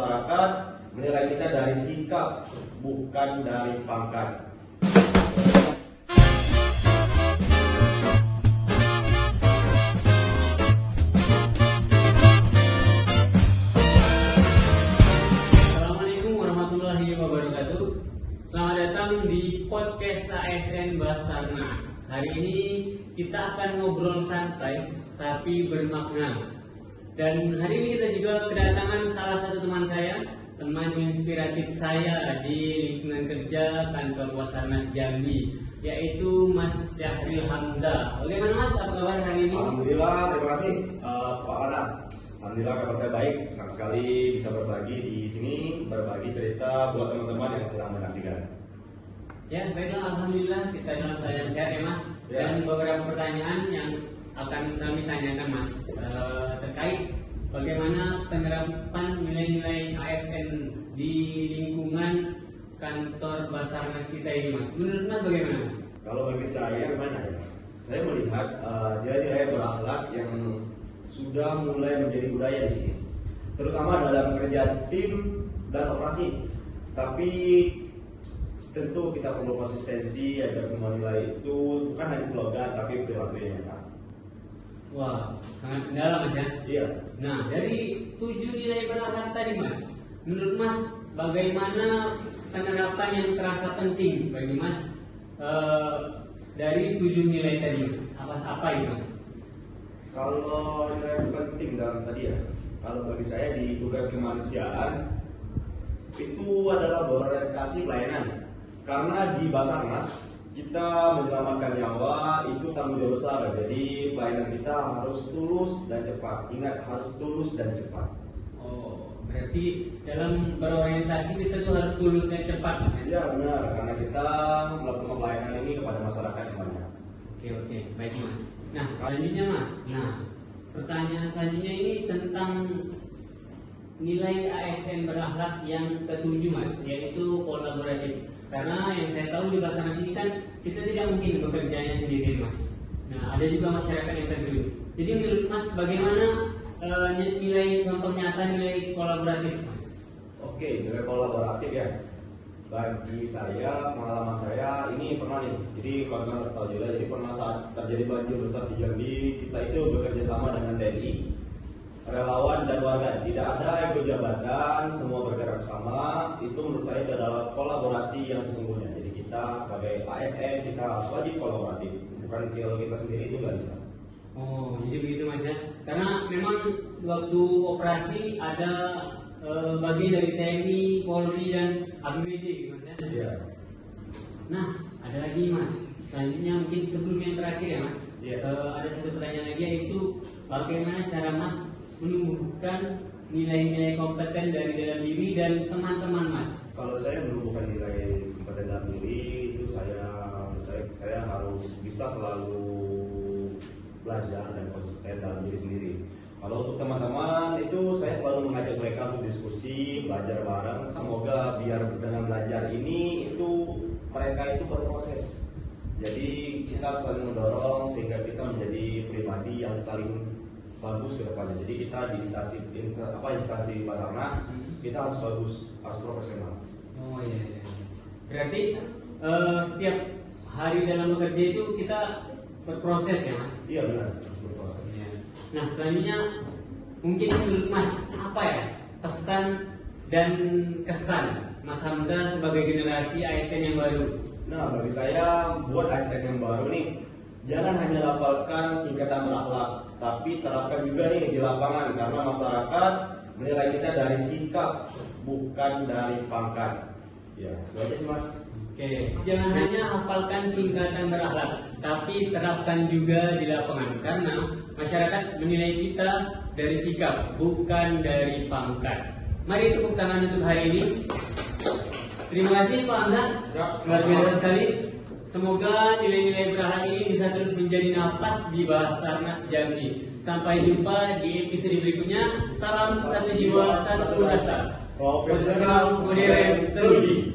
Masyarakat menilai kita dari sikap, bukan dari pangkat. Assalamualaikum warahmatullahi wabarakatuh. Selamat datang di podcast ASN Basarnas. Hari ini kita akan ngobrol santai tapi bermakna. Dan hari ini kita juga kedatangan salah satu teman saya, teman inspiratif saya di lingkungan kerja kantor Basarnas Jambi, yaitu Mas Syahril Hamzah. Bagaimana Mas, apa kabar hari ini? Alhamdulillah, terima kasih Pak Lana. Alhamdulillah kabar saya baik, senang sekali bisa berbagi di sini, berbagi cerita buat teman-teman yang sedang menyaksikan. Ya, baiklah, alhamdulillah kita dalam keadaan sehat ya Mas. Ya. Dan beberapa pertanyaan yang akan kami tanyakan Mas terkait bagaimana penerapan nilai-nilai ASN di lingkungan kantor Basarnas kita ini Mas. Menurut Mas bagaimana Mas? Kalau bagi saya gimana ya? Saya melihat nilai-nilai berakhlak yang sudah mulai menjadi budaya di sini, terutama dalam kerja tim dan operasi. Tapi tentu kita perlu konsistensi agar semua nilai itu bukan hanya slogan tapi perilaku yang nyata. Wah, sangat mendalam Mas ya. Iya. Nah, dari 7 nilai berakhlak tadi Mas, menurut Mas bagaimana penerapan yang terasa penting bagi Mas dari 7 nilai tadi Mas? Apa itu Mas? Kalau nilai penting dalam tadi ya, kalau bagi saya di tugas kemanusiaan itu adalah berorientasi pelayanan. Karena di Basarnas kita menyelamatkan nyawa itu tanggung jawab besar. Jadi pelayanan kita harus tulus dan cepat. Ingat, harus tulus dan cepat. Oh, berarti dalam berorientasi kita tuh harus tulus dan cepat Mas ya? Ya benar, karena kita melakukan pelayanan ini kepada masyarakat semuanya. Oke, baik Mas. Nah, selanjutnya Mas. Nah, pertanyaan selanjutnya ini tentang nilai ASN berakhlak yang ketujuh Mas, yaitu kolaboratif. Karena yang saya tahu di Basarnas ini kan kita tidak mungkin bekerjanya sendiri Mas. Nah, ada juga masyarakat yang terjun. Jadi menurut Mas bagaimana nilai contoh nyata nilai kolaboratif Mas? Oke, nilai kolaboratif ya. Bagi saya, pengalaman saya ini pernah nih. Jadi kalau harus tahu juga, jadi pernah saat terjadi banjir besar di Jambi, kita itu bekerja sama dengan TNI, relawan dan warga. Tidak ada ego jabatan, semua bergerak sama. Itu menurut saya itu adalah kolaborasi yang sesungguhnya. Jadi kita sebagai ASN kita harus wajib kolaboratif. Bukan kalau kita sendiri itu nggak bisa. Oh, jadi begitu Mas ya. Karena memang waktu operasi ada bagian dari TNI, Polri dan APBD gitu Mas ya. Iya. Nah, ada lagi Mas. Selanjutnya mungkin sebelum yang terakhir ya Mas. Iya. Ada satu pertanyaan lagi, yaitu bagaimana cara Mas menumbuhkan nilai-nilai kompeten dari dalam diri dan teman-teman Mas? Kalau saya menumbuhkan nilai kompeten dalam diri itu saya harus bisa selalu belajar dan konsisten dalam diri sendiri. Kalau untuk teman-teman itu saya selalu mengajak mereka untuk diskusi, belajar bareng. Semoga biar dengan belajar ini itu mereka itu berproses. Jadi kita harus saling mendorong sehingga kita menjadi pribadi yang saling bagus ke depannya. Jadi kita di instansi Basarnas kita harus bagus, harus profesional. Oh iya. Berarti setiap hari dalam bekerja itu kita berproses ya Mas? Iya benar, harus berproses. Nah, selanjutnya mungkin menurut Mas apa ya pesan dan kesan Mas Hamzah sebagai generasi ASN yang baru? Nah, bagi saya buat ASN yang baru nih, jangan hanya lafalkan singkatan berakhlak, tapi terapkan juga nih di lapangan karena masyarakat menilai kita dari sikap, bukan dari pangkat. Ya, itu aja sih Mas. Oke, jangan hanya hafalkan singkatan berakhlak, tapi terapkan juga di lapangan karena masyarakat menilai kita dari sikap, bukan dari pangkat. Mari tepuk tangan untuk hari ini. Terima kasih Pak Hamzah, luar biasa sekali. Semoga nilai-nilai berakhlak ini bisa terus menjadi napas di Basarnas Jambi. Sampai jumpa di episode berikutnya. Salam satu jiwa, satu rasa. Profesional, modern, terwujud.